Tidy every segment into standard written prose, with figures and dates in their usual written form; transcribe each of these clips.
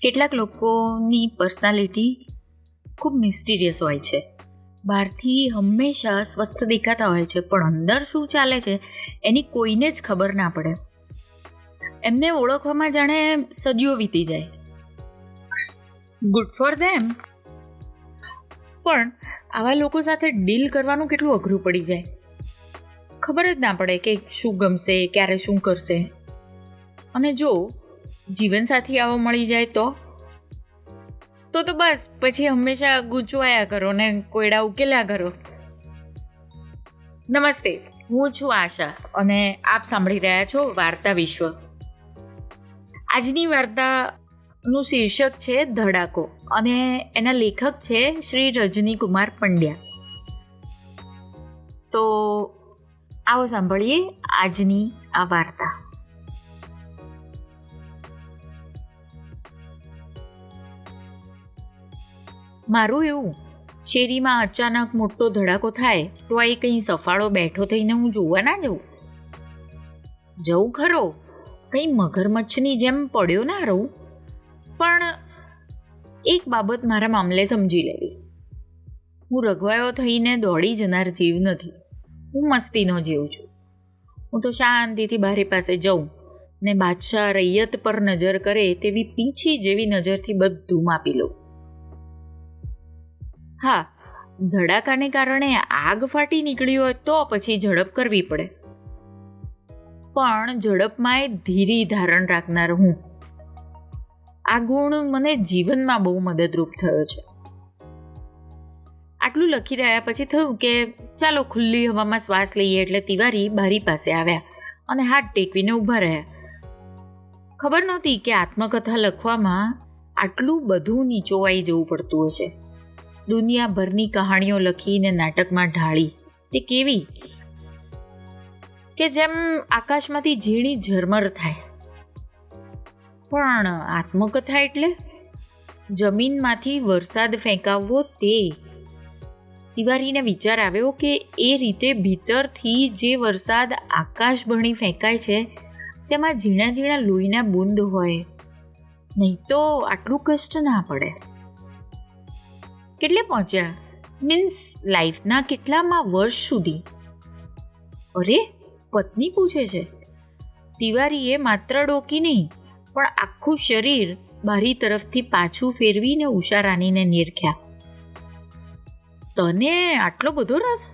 કેટલાક લોકોની પર્સનાલિટી ખૂબ મિસ્ટીરિયસ હોય છે. બહારથી હંમેશા સ્વસ્થ દેખાતા હોય છે, પણ અંદર શું ચાલે છે એની કોઈને જ ખબર ના પડે. એમને ઓળખવામાં જાણે સદીઓ વીતી જાય. Good for them. પણ આવા લોકો સાથે ડીલ કરવાનું કેટલું અઘરું પડી જાય. ખબર જ ના પડે કે શું ગમશે, ક્યારે શું કરશે. અને જો જીવનસાથી આવો મળી જાય તો બસ પછી હંમેશા ગૂંચવાયા કરો ને કોયડા ઉકેલ્યા કરો. નમસ્તે, હું છું આશા અને આપ સાંભળી રહ્યા છો વાર્તા વિશ્વ. આજની વાર્તાનું શીર્ષક છે ધડાકો અને એના લેખક છે શ્રી રજની કુમાર પંડ્યા. તો આવો સાંભળીએ આજની આ વાર્તા. મારું એવું, શેરીમાં અચાનક મોટો ધડાકો થાય તો એ કંઈ સફાળો બેઠો થઈને હું જોવા ના જવું ખરો, કંઈ મગરમચ્છની જેમ પડ્યો ના રહું. પણ એક બાબત મારા મામલે સમજી લેવી. હું રઘવાયો થઈને દોડી જનાર જીવ નથી. હું મસ્તીનો જીવ છું. હું તો શાંતિથી બારી પાસે જઉં ને બાદશાહ રૈયત પર નજર કરે તેવી પીંછી જેવી નજરથી બધું માપી લઉં. હા, ધડાકાને કારણે આગ ફાટી નીકળી હોય તો પછી ઝડપ કરવી પડે, પણ ઝડપમાં ધીરી ધારણ રાખનાર હું. આ ગુણ મને જીવનમાં બહુ મદદરૂપ થયો છે. આટલું લખી રહ્યા પછી થયું કે ચાલો ખુલ્લી હવામાં શ્વાસ લઈએ, એટલે તિવારી બારી પાસે આવ્યા અને હાથ ટેકવીને ઊભા રહ્યા. ખબર નહોતી કે આત્મકથા લખવામાં આટલું બધું નીચોવાઈ જવું પડતું હશે. દુનિયાભરની કહાણીઓ લખીને નાટકમાં ઢાળી તે કેવી કે જેમ આકાશમાંથી ઝીણી ઝરમર થાય. પણ આત્મકથા એટલે જમીનમાંથી વરસાદ ફેંકાવવો. તે તિવારીને વિચાર આવ્યો કે એ રીતે ભીતરથી જે વરસાદ આકાશ ભણી ફેંકાય છે તેમાં ઝીણા ઝીણા લોહીના બૂંદ હોય, નહીં તો આટલું કષ્ટ ના પડે. કેટલે પહોંચ્યા? મીન્સ લાઈફના કેટલામાં વર્ષ સુધી? અરે, પત્ની પૂછે છે. તિવારીએ માત્ર ડોકી નહીં પણ આખું શરીર બારી તરફથી પાછું ફેરવીને ઉષા રાણીને નિરખ્યા. તને આટલો બધો રસ?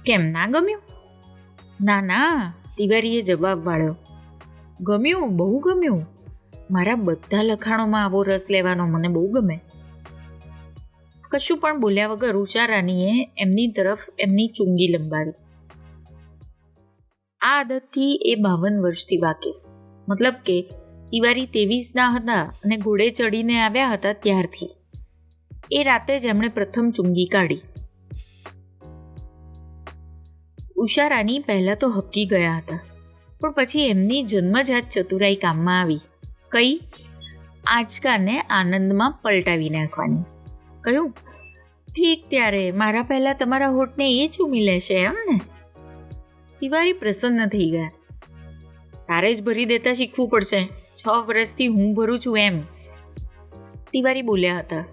કેમ ના ગમ્યું? ના, તિવારીએ જવાબ વાળ્યો. ગમ્યું, બહુ ગમ્યું. મારા બધા લખાણોમાં આવો રસ લેવાનો મને બહુ ગમે. કશું પણ બોલ્યા વગર ઉષા રાણીએ એમની તરફ એમની ચુંગી લંબાવી. આ આદતથી એ 52 વર્ષથી વાકેફ. મતલબ કે તિવારી 23ના હતા અને ઘોડે ચડીને આવ્યા હતા ત્યારથી. એ રાતે જ એમણે પ્રથમ ચુંગી કાઢી. ઉષા રાણી પહેલા તો હબકી ગયા હતા, પણ પછી એમની જન્મજાત ચતુરાઈ કામમાં આવી. કઈ? આંચકાને આનંદમાં પલટાવી નાખવાની. કહ્યું, ઠીક, ત્યારે મારા પહેલા તમારા હોઠને એ ચૂમી લેશે એમ ને? તિવારી પ્રસન્ન થઈ ગયા. તારે જ ભરી દેતા શીખવું પડશે. 6 વર્ષથી હું ભરું છું એમ તિવારી બોલ્યા હતા.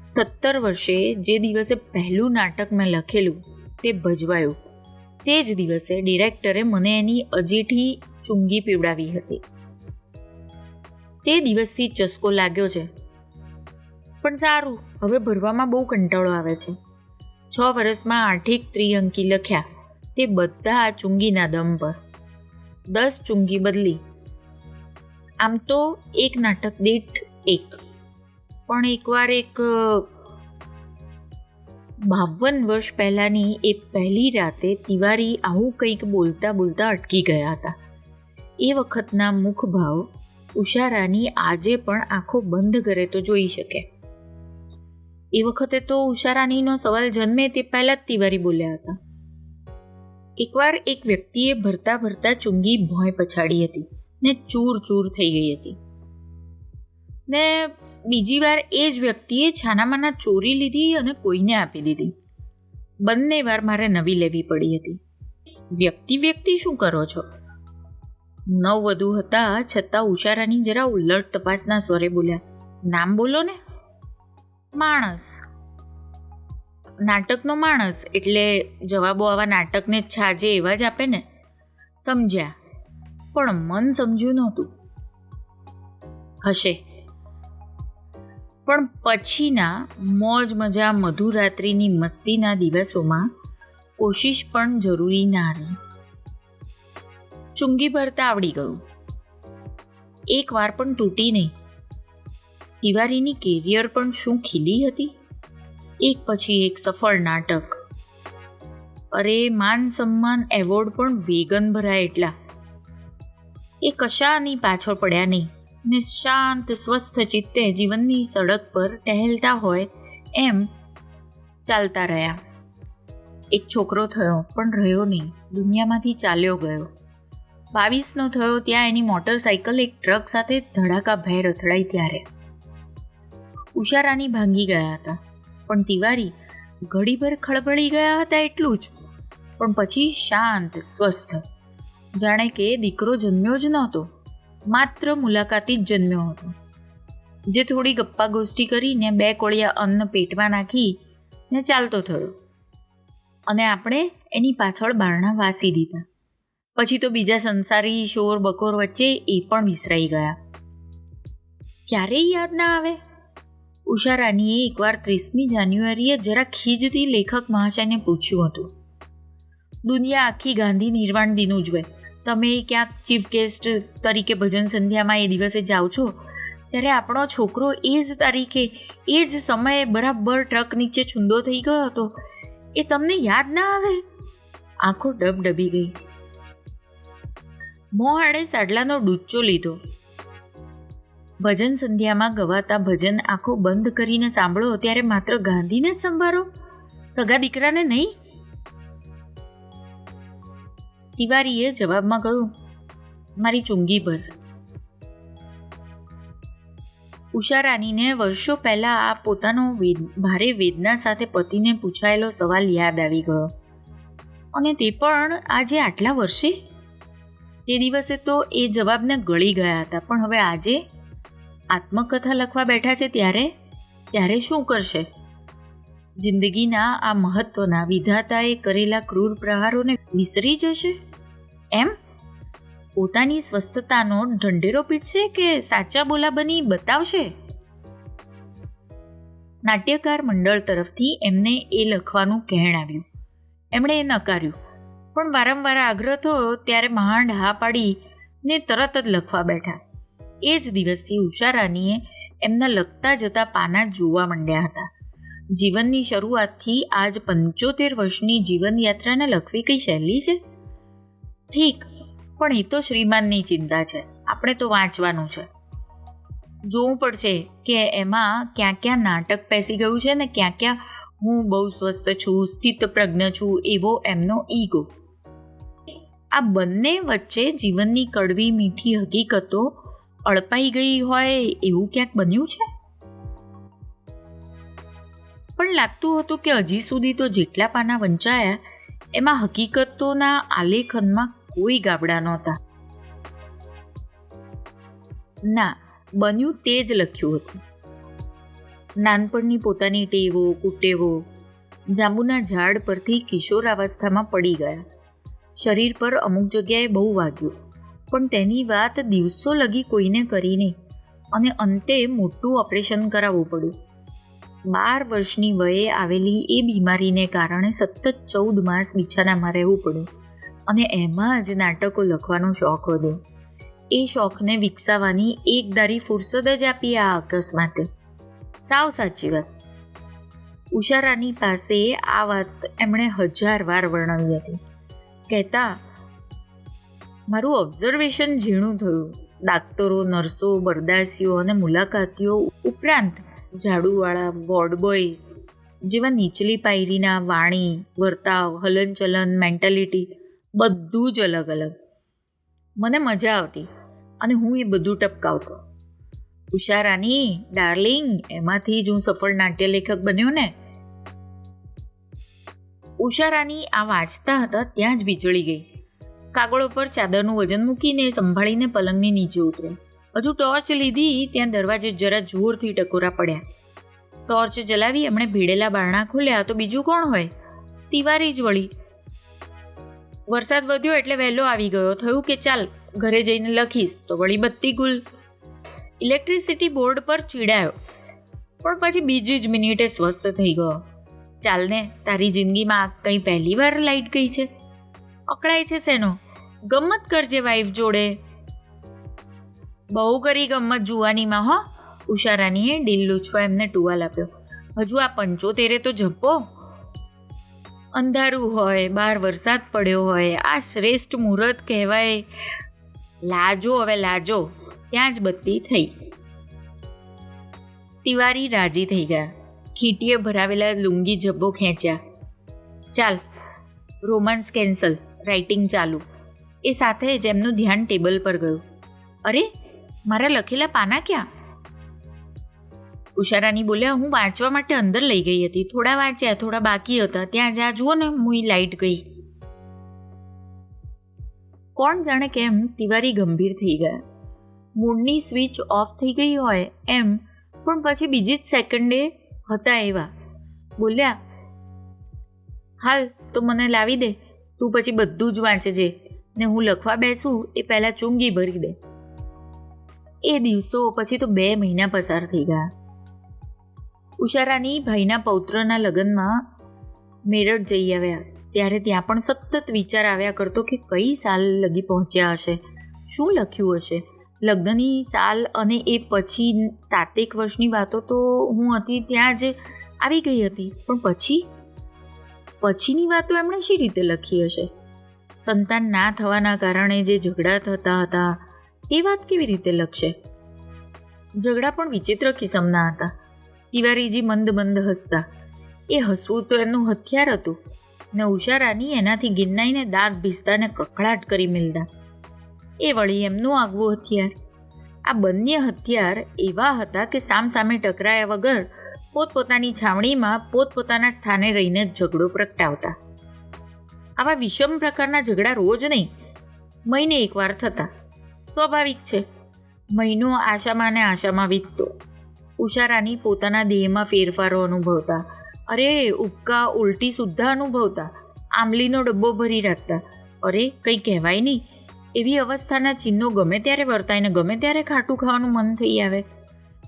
17 વર્ષે જે દિવસે પહેલું નાટક મેં લખેલું તે ભજવાયું, તે જ દિવસે ડિરેક્ટરે મને એની અજીઠી ચુંગી પીવડાવી હતી. તે દિવસથી ચસ્કો લાગ્યો છે. પણ સારું, હવે ભરવામાં બહુ કંટાળો આવે છે. 6 વર્ષમાં 8 ત્રિઅંકી લખ્યા, તે બધા આ ચુંગીના દમ પર. 10 ચુંગી બદલી. આમ તો એક નાટક દીઠ 1. પણ એકવાર 52 વર્ષ પહેલાની એ પહેલી રાતે તિવારી આવું કંઈક બોલતા બોલતા અટકી ગયા હતા. એ વખતના મુખભાવ ઉષા રાણી આજે પણ આંખો બંધ કરે તો જોઈ શકે. એ વખતે તો ઉષા રાણીનો સવાલ જન્મે તે પહેલા જ તિવારી બોલ્યા હતા. એકવાર એક વ્યક્તિએ ભરતા ભરતા ચુંગી ભોંય પછાડી હતી ને ચૂર ચૂર થઈ ગઈ હતી. ને બીજી વાર એ જ વ્યક્તિએ છાનામાના ચોરી લીધી અને કોઈને આપી દીધી. બંને વાર મારે નવી લેવી પડી હતી. વ્યક્તિ શું કરો છો? નવવધુ હતા છતાં ઉષારાની જરા ઉલટ તપાસના સ્વરે બોલ્યા, નામ બોલો ને. માણસ. નાટકનો માણસ એટલે જવાબો આવા નાટકને છાજે એવા જ આપે ને. સમજ્યા, પણ મન સમજ્યું નહોતું. હશે, પણ પછીના મોજ મજા મધુરાત્રિની મસ્તીના દિવસોમાં કોશિશ પણ જરૂરી ના રહી. ચુંગી ભરતા આવડી ગયું. એક વાર પણ તૂટી નહીં. તિવારીની કેરિયર પણ શું ખીલી હતી. એક પછી એક સફળ નાટક. અરે, માન સન્માન એવોર્ડ પણ વેગન ભરાય એટલા. એ કશાની પાછળ પડ્યા નહીં ને શાંત સ્વસ્થ ચિત્તે જીવનની સડક પર ટહેલતા હોય એમ ચાલતા રહ્યા. એક છોકરો થયો પણ રહ્યો નહીં, દુનિયામાંથી ચાલ્યો ગયો. 22નો થયો ત્યાં એની મોટરસાઇકલ એક ટ્રક સાથે ધડાકાભેર અથડાઈ ત્યારે ઉષારાની ભાંગી ગયા હતા. પણ તિવારી ઘડીભર ખળભળી ગયા હતા એટલું જ, પણ પછી શાંત સ્વસ્થ, જાણે કે દીકરો જન્મ્યો જ નહોતો, માત્ર મુલાકાતી જ જન્મ્યો હતો, જે થોડી ગપ્પા ગોષ્ઠી કરીને 2 કોળિયા અન્ન પેટમાં નાખીને ચાલતો થયો અને આપણે એની પાછળ બારણા વાસી દીધા. પછી તો બીજા સંસારી શોર બકોર વચ્ચે એ પણ વિસરાઈ ગયા. ક્યારેય યાદ ના આવે. ઉષારાનીએ એકવાર 30મી જાન્યુઆરીએ જરા ખીજથી લેખક મહાશયને પૂછ્યું હતું, દુનિયા આખી ગાંધી નિર્વાણ દિન ઉજવે, તમે ક્યાંક ચીફ ગેસ્ટ તરીકે ભજન સંધ્યામાં એ દિવસે જાઓ છો, ત્યારે આપણો છોકરો એ જ તારીખે એ જ સમયે બરાબર ટ્રક નીચે છૂંદો થઈ ગયો હતો, એ તમને યાદ ના આવે? આંખો ડબડબી ગઈ. મોં આડે સાડલાનો ડૂચો લીધો. ભજન સંધ્યામાં ગવાતા ભજન આંખો બંધ કરીને સાંભળો ત્યારે માત્ર ગાંધીને જ સંભાળો, સગા દીકરાને નહીં. તિવારીએ જવાબમાં કહ્યું, મારી ચુંગી ભર. ઉષારાનીને વર્ષો પહેલા આ પોતાનો ભારે વેદના સાથે પતિને પૂછાયેલો સવાલ યાદ આવી ગયો, અને તે પણ આજે આટલા વર્ષે. તે દિવસે તો એ જવાબને ગળી ગયા હતા, પણ હવે આજે આત્મકથા લખવા બેઠા છે ત્યારે શું કરશે? જિંદગીના આ મહત્વના વિધાતાએ કરેલા ક્રૂર પ્રહારોને વિસરી જશે એમ? પોતાની સ્વસ્થતાનો ઢંઢેરો પીટશે કે સાચા બોલા બની બતાવશે? નાટ્યકાર મંડળ તરફથી એમને એ લખવાનું કહેણ આવ્યું. એમણે એ નકાર્યું, પણ વારંવાર આગ્રહ થયો ત્યારે માંડ હા પાડીને તરત જ લખવા બેઠા. એ જ દિવસથી ઉષારાનીએ એમના લખતા જતા પાના જોવા માંડ્યા હતા. જીવનની શરૂઆતથી આજ 75 વર્ષની જીવનયાત્રાને લખવી કઈ સહેલી છે? ઠીક, પણ એ તો શ્રીમાનની ચિંતા છે. આપણે તો વાંચવાનું છે. જોવું પડશે કે એમાં ક્યાં ક્યાં નાટક પેસી ગયું છે ને ક્યાં ક્યાં હું બહુ સ્વસ્થ છું, સ્થિત પ્રજ્ઞ છું એવો એમનો ઈગો. આ બંને વચ્ચે જીવનની કડવી મીઠી હકીકતો અળપાઈ ગઈ હોય એવું ક્યાંક બન્યું છે? પણ લાગતું હતું કે હજી સુધી તો જેટલા પાના વંચાયા એમાં હકીકતોના આલેખનમાં કોઈ ગાબડા નહોતા. ના, બન્યું તે જ લખ્યું હતું. નાનપણની પોતાની ટેવો કુટેવો જાંબુના ઝાડ પરથી કિશોરાવસ્થામાં પડી ગયા. શરીર પર અમુક જગ્યાએ બહુ વાગ્યું, પણ તેની વાત દિવસો લગી કોઈને કરી નહીં, અને અંતે મોટું ઓપરેશન કરાવવું પડ્યું. 12 વર્ષની વયે આવેલી એ બીમારીને કારણે સતત 14 માસ બિછાનામાં રહેવું પડ્યું, અને એમાં જ નાટકો લખવાનો શોખ વધ્યો. એ શોખને વિકસાવવાની એકધારી ફુરસદ જ આપી આ અકસ્માતે. સાવ સાચી વાત. ઉષારાની પાસે આ વાત એમણે 1000 વાર વર્ણવી હતી. કહેતા, મારું ઓબ્ઝર્વેશન ઝીણું થયું. ડાક્ટરો, નર્સો, બરદાસીઓ અને મુલાકાતીઓ ઉપરાંત ઝાડુવાળા, વોર્ડ બોય જેવા નીચલી પાયરીના વાણી, વર્તાવ, હલનચલન, મેન્ટાલિટી બધું જ અલગ અલગ. મને મજા આવતી અને હું એ બધું ટપકાવતો. ઉષારાની ડાર્લિંગ, એમાંથી જ હું સફળ નાટ્ય લેખક બન્યો ને. ઉષારાની આ વાંચતા હતા ત્યાં જ વીજળી ગઈ. કાગળો પર ચાદરનું વજન મૂકીને સંભાળીને પલંગની નીચે ઉતર્યા. હજુ ટોર્ચ લીધી ત્યાં દરવાજે જરા જોરથી ટકોરા પડ્યા. ટોર્ચ જલાવી એમણે ભીડેલા બારણા ખોલ્યા તો બીજું કોણ હોય? તિવારી જ વળી. વરસાદ વધ્યો એટલે વહેલો આવી ગયો. થયું કે ચાલ ઘરે જઈને લખીશ તો વળી બત્તી ગુલ. ઇલેક્ટ્રિસિટી બોર્ડ પર ચીડાયો પણ પછી બીજી જ મિનિટે સ્વસ્થ થઈ ગયો. ચાલને, તારી જિંદગીમાં કંઈ પહેલી વાર લાઈટ ગઈ છે? અકળાય છે શેનો? ગમત કરજે વાઈફ જોડે. બહુ કરી ગમત જુવાનીમાં હો. ઉષારાનીએ ડીલ લૂછવા એમને ટુવાલ આપ્યો. હજુ આ 75 તો જપો. અંધારું હોય, બહાર વરસાદ પડ્યો હોય, આ શ્રેષ્ઠ મુહૂર્ત કહેવાય. લાજો હવે લાજો. ત્યાં જ બત્તી થઈ. તિવારી રાજી થઈ ગયા. ખીટીએ ભરાવેલા લુંગી જબ્બો ખેંચ્યા. ચાલ, રોમાન્સ કેન્સલ, રાઇટિંગ ચાલુ. એ સાથે જ એમનું ધ્યાન ટેબલ પર ગયું. અરે, મારા લખેલા પાના ક્યાં? ઉષારાની બોલ્યા, હું વાંચવા માટે અંદર લઈ ગઈ હતી. થોડા વાંચ્યા, થોડા બાકી હતા. ત્યાં જ્યાં જુઓ ને, મુઈ લાઈટ ગઈ. કોણ જાણે કેમ તિવારી ગંભીર થઈ ગયા. મૂડની સ્વિચ ઓફ થઈ ગઈ હોય એમ, પણ પછી બીજી જ સેકન્ડે હતા એવા. બોલ્યા, હાલ તો મને લાવી દે. તું પછી બધું જ વાંચજે ને હું લખવા બેસું એ પહેલાં ચૂંગી ભરી દે. એ દિવસો પછી તો 2 મહિના પસાર થઈ ગયા. ઉષારાની ભાઈના પૌત્રના લગ્નમાં મેરઠ જઈ આવ્યા ત્યારે ત્યાં પણ સતત વિચાર આવ્યા કરતો કે કઈ સાલ લગી પહોંચ્યા હશે, શું લખ્યું હશે. લગ્નની સાલ અને એ પછી 7 વર્ષની વાતો તો હું હતી ત્યાં જ આવી ગઈ હતી, પણ પછીની વાતો એમણે શી રીતે લખી હશે? સંતાન ના થવાના કારણે જે ઝઘડા થતા હતા તે વાત કેવી રીતે લખશે? ઝઘડા પણ વિચિત્ર કિસમના હતા. તિવારીજી મંદ મંદ હસતા. એ હસવું તો એમનું હથિયાર હતું ને ઉષારાની એનાથી ગિન્નાઈને દાંત ભીસતા ને કકળાટ કરી મિલતા. એ વળી એમનું આગવું હથિયાર. આ બંને હથિયાર એવા હતા કે સામસામે ટકરાયા વગર પોતપોતાની છાવણીમાં પોતપોતાના સ્થાને રહીને જ ઝઘડો પ્રગટાવતા. આવા વિષમ પ્રકારના ઝઘડા રોજ નહીં, મહિને એકવાર થતા. સ્વાભાવિક છે. મહિનો આશામાં ને આશામાં વીતતો. ઉષારાની પોતાના દેહમાં ફેરફારો અનુભવતા. અરે, ઉબકા ઉલટી સુદ્ધા અનુભવતા. આંબલીનો ડબ્બો ભરી રાખતા. અરે, કંઈ કહેવાય નહીં. એવી અવસ્થાના ચિહ્નો ગમે ત્યારે વર્તાય ને ગમે ત્યારે ખાટું ખાવાનું મન થઈ આવે.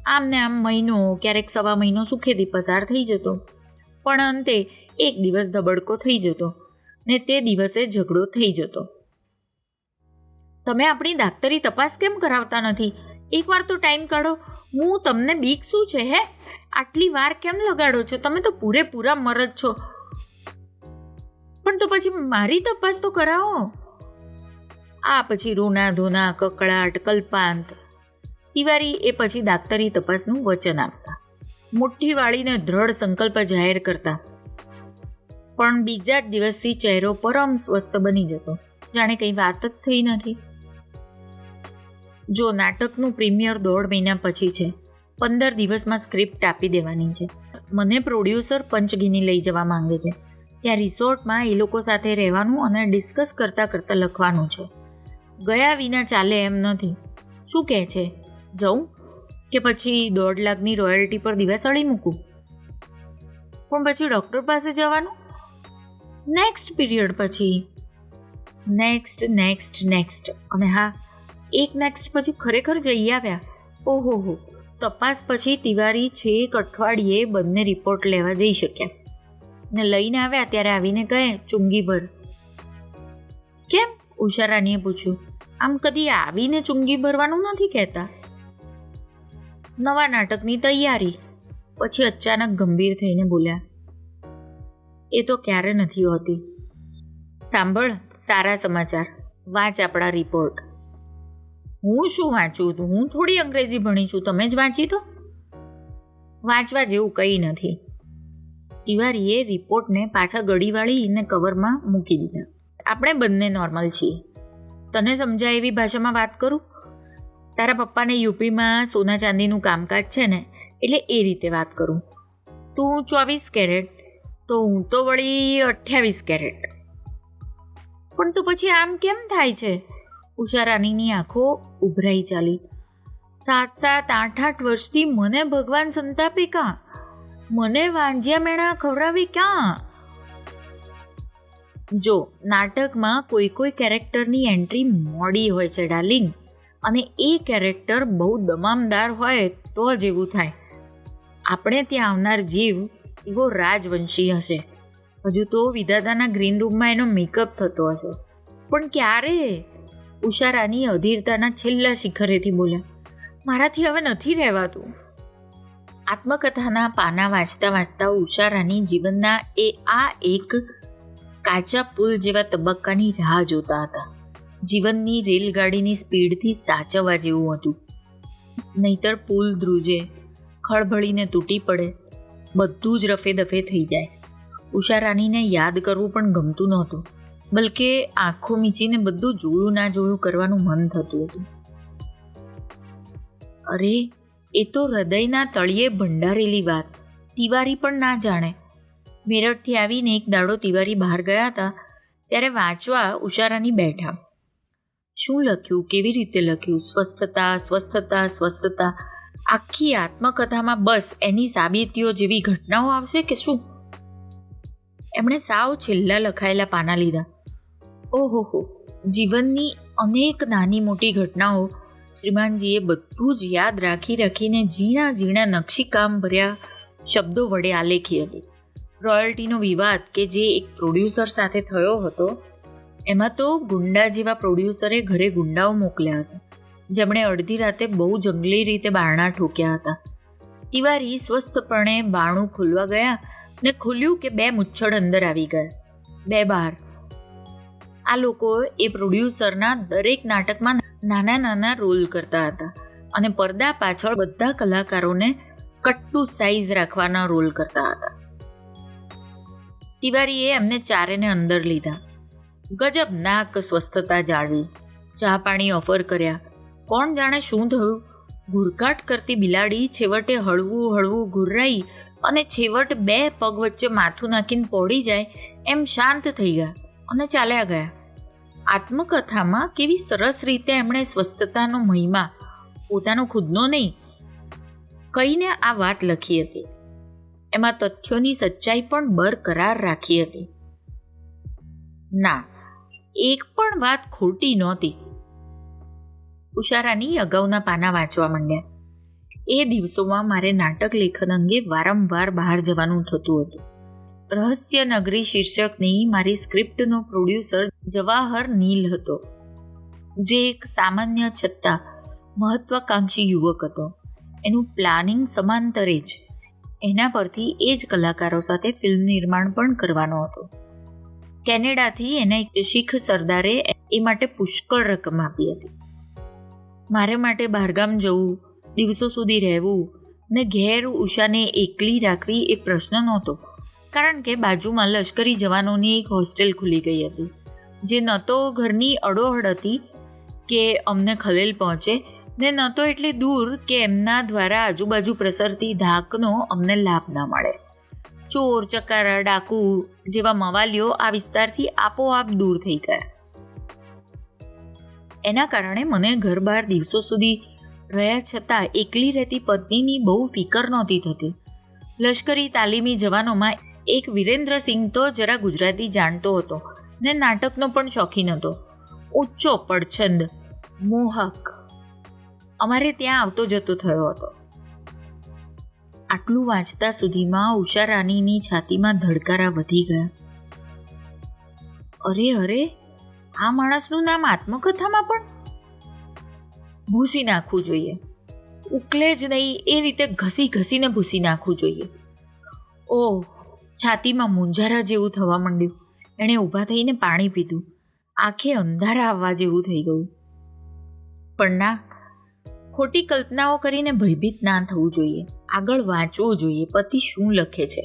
આમ ને આમ મહિનો, ક્યારેક 1.25 મહિનો સુખેથી પસાર થઈ જતો. પણ અંતે એક દિવસ ધબડકો થઈ જતો ને તે દિવસે ઝઘડો થઈ જતો. તમે આપણી દાક્તરી તપાસ કેમ કરાવતા નથી? એકવાર તો ટાઈમ કાઢો. હું તમને બીક શું છે હે? આટલી વાર કેમ લગાડો છો? તમે તો પૂરેપૂરા મરદ છો. પણ તો પછી મારી તપાસ તો કરાવો. આ પછી રોના ધોના, કકળાટ, કલ્પાંત. તિવારી એ પછી દાક્તરી તપાસનું વચન આપતા. મુઠ્ઠી વાળીને દ્રઢ સંકલ્પ જાહેર કરતા. પણ બીજા જ દિવસથી ચહેરો પરમ સ્વસ્થ બની જતો, જાણે કંઈ વાત જ થઈ નથી. જો નાટકનું પ્રીમિયર 1.5 મહિના પછી છે. 15 દિવસમાં સ્ક્રિપ્ટ આપી દેવાની છે. મને પ્રોડ્યુસર પંચગીની લઈ જવા માંગે છે. ત્યાં રિસોર્ટમાં એ લોકો સાથે રહેવાનું અને ડિસ્કસ કરતાં કરતાં લખવાનું છે. ગયા વિના ચાલે એમ નથી. શું કહે છે? જઉં કે પછી 1.5 લાખની રોયલ્ટી પર દિવાસળી મૂકું? પણ પછી ડૉક્ટર પાસે જવાનું. નેક્સ્ટ પીરિયડ પછી નેક્સ્ટ અને હા, એક નેક્સ્ટ પછી ખરેખર જઈ આવ્યા. ઓહો, તપાસ પછી તિવારી છેક અઠવાડિયે બંને રિપોર્ટ લેવા જઈ શક્યા ને લઈને આવ્યા ત્યારે આવીને કહે, ચુંગી ભર. કેમ? ઉષારાનીએ પૂછ્યું. આમ કદી આવીને ચુંગી ભરવાનું નથી કહેતા. નવા નાટકની તૈયારી. પછી અચાનક ગંભીર થઈને બોલ્યા, એ તો ક્યારે નથી હોતી. સાંભળ, સારા સમાચાર. વાંચ આપણા રિપોર્ટ. હું શું વાંચું? હું થોડી અંગ્રેજી ભણી છું. તમે જ વાંચી તો. વાંચવા જેવું કંઈ નથી. તિવારીએ રિપોર્ટને પાછા ગળી વાળીને કવરમાં મૂકી દીધા. આપણે બંને નોર્મલ છીએ. તને સમજાય એવી ભાષામાં વાત કરું. તારા પપ્પાને યુપીમાં સોના ચાંદીનું કામકાજ છે ને, એટલે એ રીતે વાત કરું. તું 24 કેરેટ તો હું તો વળી 28 કેરેટ. પણ તો પછી આમ કેમ થાય છે? ઉષા રાણીની આંખો ઉભરાઈ ચાલી. 7-8 વર્ષથી મને ભગવાન સંતાપે કાં? મને વાંજિયા મેણા ખવડાવી ક્યાં? જો નાટકમાં કોઈ કેરેક્ટરની એન્ટ્રી મોડી હોય છે ડાર્લિંગ, અને એ કેરેક્ટર બહુ દમામદાર હોય તો જ એવું થાય. આપણે ત્યાં આવનાર જીવ એવો રાજવંશી હશે. હજુ તો વિધાતાના ગ્રીન રૂમમાં એનો મેકઅપ થતો હશે. પણ ક્યારે? ઉષા રાની અધીરતાના છેલ્લા શિખરેથી બોલ્યા. મારાથી હવે નથી રહેવાતું. આત્મકથાના પાના વાંચતા વાંચતા ઉષા રાની જીવનના આ એક કાચા પુલ જેવા તબક્કાની રાહ જોતા હતા. જીવનની રેલગાડીની સ્પીડથી સાચવવા જેવું હતું. નહીતર પુલ ધ્રુજે, ખળભળીને તૂટી પડે, બધું જ રફે દફે થઈ જાય. ઉષા રાનીને યાદ કરવું પણ ગમતું નહોતું, બલકે આંખો મીચીને બધું જોયું ના જોયું કરવાનું મન થતું હતું. અરે, એ તો હૃદયના તળિયે ભંડારેલી વાત તિવારી પણ ના જાણે. મેરઠથી આવીને એક દાડો તિવારી બહાર ગયા હતા ત્યારે વાંચવા ઉષા રાની બેઠા. શું લખ્યું, કેવી રીતે લખ્યું? સ્વસ્થતા, સ્વસ્થતા, સ્વસ્થતા. આખી આત્મકથામાં બસ એની સાબિતીઓ જેવી ઘટનાઓ આવશે કે શું? એમણે સાવ છેલ્લા લખાયેલા પાના લીધા. ઓહો, જીવનની અનેક નાની મોટી ઘટનાઓ શ્રીમાનજીએ બધું જ યાદ રાખીને ઝીણા ઝીણા નકશીકામ ભર્યા શબ્દો વડે આલેખી હતી. રોયલ્ટીનો વિવાદ કે જે એક પ્રોડ્યુસર સાથે થયો હતો, એમાં તો ગુંડા જેવા પ્રોડ્યુસરે ઘરે ગુંડાઓ મોકલ્યા હતા, જેમણે અડધી રાતે બહુ જંગલી રીતે બારણા ઠોક્યા હતા. તિવારી સ્વસ્થપણે બારણું ખોલવા ગયા ને ખોલ્યું કે 2 મુચ્છડ અંદર આવી ગયા, 2 બહાર. આ લોકો એ પ્રોડ્યુસરના દરેક નાટકમાં નાના નાના રોલ કરતા હતા અને પડદા પાછળ બધા કલાકારોને કટ્ટુ સાઈઝ રાખવાના રોલ કરતા હતા. તિવારીએ એમને ચારેને અંદર લીધા. ગજબ નાક સ્વસ્થતા જાળવી, ચા પાણી ઓફર કર્યા. કોણ જાણે શું થયું, ઘૂરકાટ કરતી બિલાડી છેવટે હળવું ઘૂર્રાઈ અને છેવટ 2 પગ વચ્ચે માથું નાખીને પડી જાય એમ શાંત થઈ ગયા અને ચાલ્યા ગયા. આત્મકથામાં કેવી સરસ રીતે એમણે સ્વસ્થતાનો મહિમા પોતાનો ખુદનો નહીં કહીને આ વાત લખી હતી. એમાં તથ્યોની સચ્ચાઈ પણ બરકરાર રાખી હતી. ના, એક પણ વાત ખોટી નહોતી. ઉષા રાની અગાઉના પાના વાંચવા માંડ્યા. એ દિવસોમાં મારે નાટક લેખન અંગે વારંવાર બહાર જવાનું થતું હતું. રહસ્ય નગરી શીર્ષકની મારી સ્ક્રિપ્ટનો પ્રોડ્યુસર જવાહર નીલ હતો, જે એક સામાન્ય છતાં મહત્વાકાંક્ષી યુવક હતો. એનું પ્લાનિંગ સમાંતરે જ એના પરથી એ જ કલાકારો સાથે ફિલ્મ નિર્માણ પણ કરવાનો હતો. કેનેડાથી એના એક શીખ સરદારે એ માટે પુષ્કળ રકમ આપી હતી. મારે માટે બહારગામ જવું, દિવસો સુધી રહેવું ને ઘેર ઉષાને એકલી રાખવી એ પ્રશ્ન નહોતો, કારણ કે બાજુમાં લશ્કરી જવાનોની એક હોસ્ટેલ ખુલી ગઈ હતી, જે ન તો ઘરની અડોહડ હતી કે અમને ખલેલ પહોંચે, ને ન તો એટલી દૂર કે એમના દ્વારા આજુબાજુ પ્રસરતી ધાકનો અમને લાભ ના મળે. ચોર, ચકારા, ડાકુ જેવા મવાલીઓ આ વિસ્તારથી આપોઆપ દૂર થઈ ગયા. એના કારણે મને ઘર બહાર દિવસો સુધી રહ્યા છતાં એકલી રહેતી પત્નીની બહુ ફિકર નહોતી થતી. લશ્કરી તાલીમી જવાનોમાં એક વિરેન્દ્રસિંહ તો જરા ગુજરાતી જાણતો હતો ને નાટકનો પણ શોખીન હતો. ઊંચો પડછંદ, મોહક, અમારે ત્યાં આવતો જતો થયો હતો. આટલું વાંચતા સુધીમાં ઉષા રાનીની છાતીમાં ધડકારા વધી ગયા. અરે, આ માણસનું નામ આત્મકથામાં પણ? ભૂસી નાખવું જોઈએ. ઉકલે જ નહીં, એ રીતે ઘસીને ભૂસી નાખવું જોઈએ. ઓહ, છાતીમાં મૂંઝારા જેવું થવા માંડ્યું. એણે ઊભા થઈને પાણી પીધું. આંખે અંધારા આવવા જેવું થઈ ગયું. પણ ના, ખોટી કલ્પનાઓ કરીને ભયભીત ના થવું જોઈએ. આગળ વાંચવું જોઈએ પતિ શું લખે છે.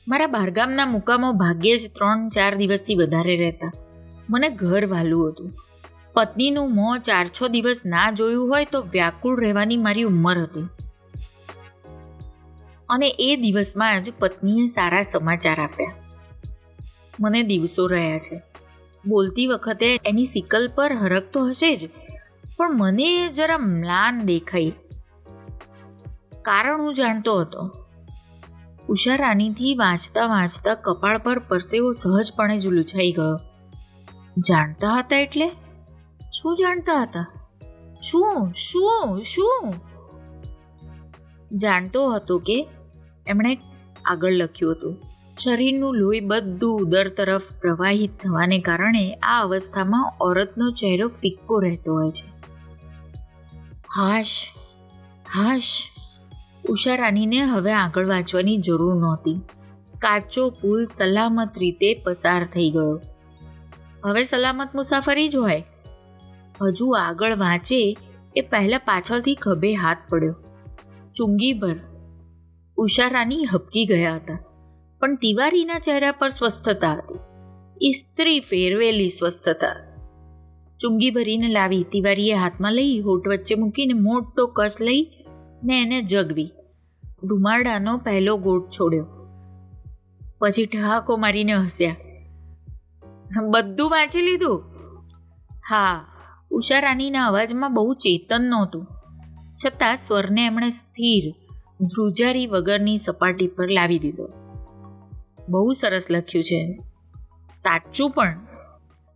મારા બહારગામના મુકામો ભાગ્યે જ 3-4 દિવસથી વધારે રહેતા. મને ઘર વહાલું હતું. પત્નીનું મોં 4-6 દિવસ ના જોયું હોય તો વ્યાકુળ રહેવાની મારી ઉંમર હતી. અને એ દિવસમાં જ પત્નીએ સારા સમાચાર આપ્યા. મને દિવસો રહ્યા છે. બોલતી વખતે એની સિકલ પર હરખ તો હશે જ, પણ મને જરા મ્લાન દેખાઈ. કારણ હું જાણતો હતો. ઉષા રાણીથી વાંચતા વાંચતા કપાળ પર પરસેવો સહજપણે જ લૂછાઈ ગયો. જાણતા હતા એટલે? શું જાણતા હતા? શું શું શું? જાણતો હતો કે એમણે આગળ લખ્યું હતું, શરીરનું લોહી બધું ઉદર તરફ પ્રવાહિત થવાને કારણે આ અવસ્થામાં ઓરતનો ચહેરો ફિક્કો રહેતો હોય છે. હાશ હાશ. ઉષા રાણીને હવે આગળ વાંચવાની જરૂર નહોતી. કાચો પુલ સલામત રીતે પસાર થઈ ગયો. હવે સલામત મુસાફરી જ હોય. હજુ આગળ વાંચે એ પહેલા પાછળથી ખભે હાથ પડ્યો. ચુંગીભર. ઉષા રાણી હબકી ગયા હતા, પણ તિવારીના ચહેરા પર સ્વસ્થતા હતી. ઇસ્ત્રી ફેરવેલી સ્વસ્થતા. ચુંગી ભરીને લાવી તિવારીએ હાથમાં લઈ હોઠ વચ્ચે મૂકીને મોટો કચ લઈ ને એને જગવી. ધુમાડાનો પહેલો ગોટ છોડ્યો. પછી ઠહાકો મારીને હસ્યા. બધું વાંચી લીધું? હા. ઉષા રાણીના અવાજમાં બહુ ચેતન નહોતું, છતાં સ્વરને એમણે સ્થિર, ધ્રુજારી વગરની સપાટી પર લાવી દીધો. બહુ સરસ લખ્યું છે. સાચું પણ.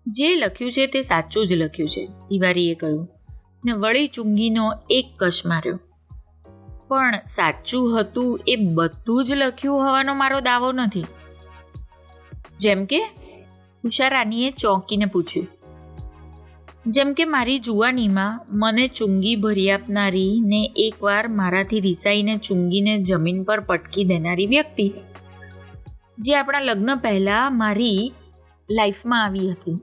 જે લખ્યું છે તે સાચું જ લખ્યું છે, તિવારીએ કહ્યું ને વળી ચુંગીનો એક કશ માર્યો. પણ સાચું હતું એ બધું જ લખ્યું હોવાનો મારો દાવો નથી. જેમ કે? ઉષા રાણીએ ચોંકીને પૂછ્યું. જેમ કે મારી જુવાનીમાં મને ચુંગી ભરી આપનારી ને એકવાર મારાથી રિસાઈને ચુંગીને જમીન પર પટકી દેનારી વ્યક્તિ, જે આપણા લગ્ન પહેલાં મારી લાઈફમાં આવી હતી,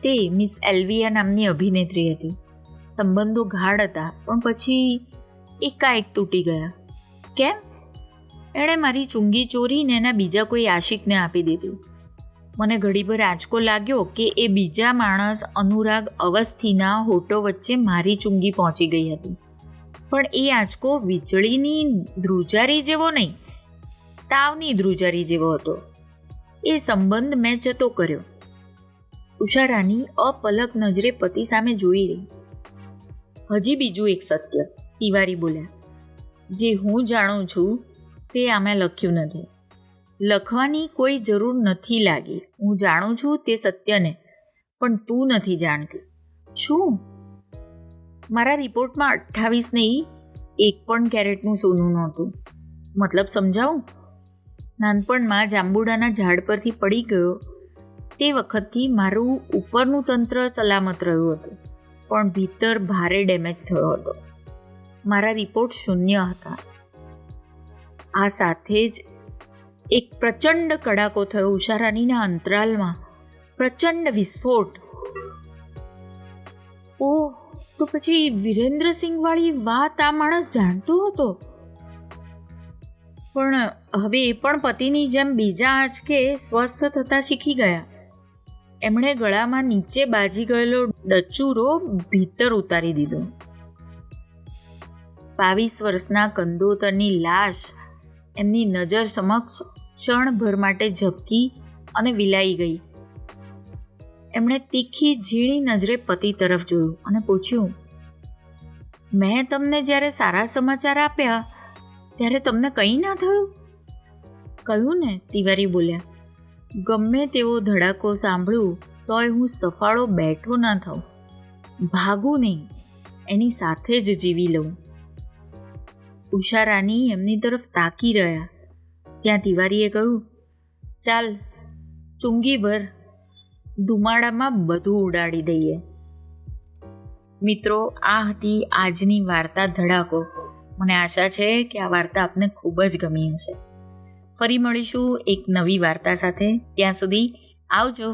તે મિસ એલ્વિયા નામની અભિનેત્રી હતી. સંબંધો ગાઢ હતા, પણ પછી એકાએક તૂટી ગયા. કેમ? એણે મારી ચુંગી ચોરીને એના બીજા કોઈ આશિકને આપી દીધી. મને ઘડીભર આંચકો લાગ્યો કે એ બીજા માણસ અનુરાગ અવસ્થીના હોઠો વચ્ચે મારી ચુંગી પહોંચી ગઈ હતી. પણ એ આંચકો વીજળીની ધ્રુજારી જેવો નહીં, તાવની ધ્રુજારી જેવો હતો. એ સંબંધ મેં જતો કર્યો. ઉષા રાણી અપલક નજરે પતિ સામે જોઈ રહી. હજી બીજું એક સત્ય, તિવારી બોલ્યા, જે હું જાણું છું તે આમાં લખ્યું નથી. લખવાની કોઈ જરૂર નથી લાગી. હું જાણું છું તે સત્યને, પણ તું નથી જાણતી. શું? મારા રિપોર્ટમાં 28 નહીં, 1 પણ કેરેટનું સોનું નહોતું. મતલબ સમજાવું? નાનપણમાં જાંબુડાના ઝાડ પરથી પડી ગયો તે વખતથી મારું ઉપરનું તંત્ર સલામત રહ્યું હતું, પણ ભીતર ભારે ડેમેજ થયો હતો. મારા રિપોર્ટ શૂન્ય હતા. આ સાથે જ એક પ્રચંડ કડાકો થયો. ઉષા રાણીના અંતરાલમાં પ્રચંડ વિસ્ફોટ. ઓહ, તો પછી વિરેન્દ્રસિંહ વાળી વાત આ માણસ જાણતો હતો. પણ હવે એ પણ પતિની જેમ બીજા આંચકે સ્વસ્થ થતા શીખી ગયા. એમણે ગળામાં નીચે બાજી ગયેલો ડચુરો ભીતર ઉતારી દીધો. 22 વર્ષના કંદોતરની લાશ એમની નજર સમક્ષ ક્ષણભર માટે ઝબકી અને વિલાઈ ગઈ. એમણે તીખી ઝીણી નજરે પતિ તરફ જોયું અને પૂછ્યું, મેં તમને જ્યારે સારા સમાચાર આપ્યા ત્યારે તમને કંઈ ના થયું? કહ્યું ને, તિવારી બોલ્યા. ગમે તેવો ધડાકો સાંભળ્યું તોય હું સફાળો બેઠો ના થાઉં. ભાગું નહીં, એની સાથે જ જીવી લઉં. ઉષા રાણી એમની તરફ તાકી રહ્યા. ત્યાં તિવારીએ કહ્યું, ચાલ ચુંગી ભર, ધુમાડામાં બધું ઉડાડી દઈએ. મિત્રો, આ હતી આજની વાર્તા ધડાકો. મને આશા છે કે આ વાર્તા આપને ખૂબ જ ગમી હશે. ફરી મળીશું એક નવી વાર્તા સાથે. ત્યાં સુધી આવજો.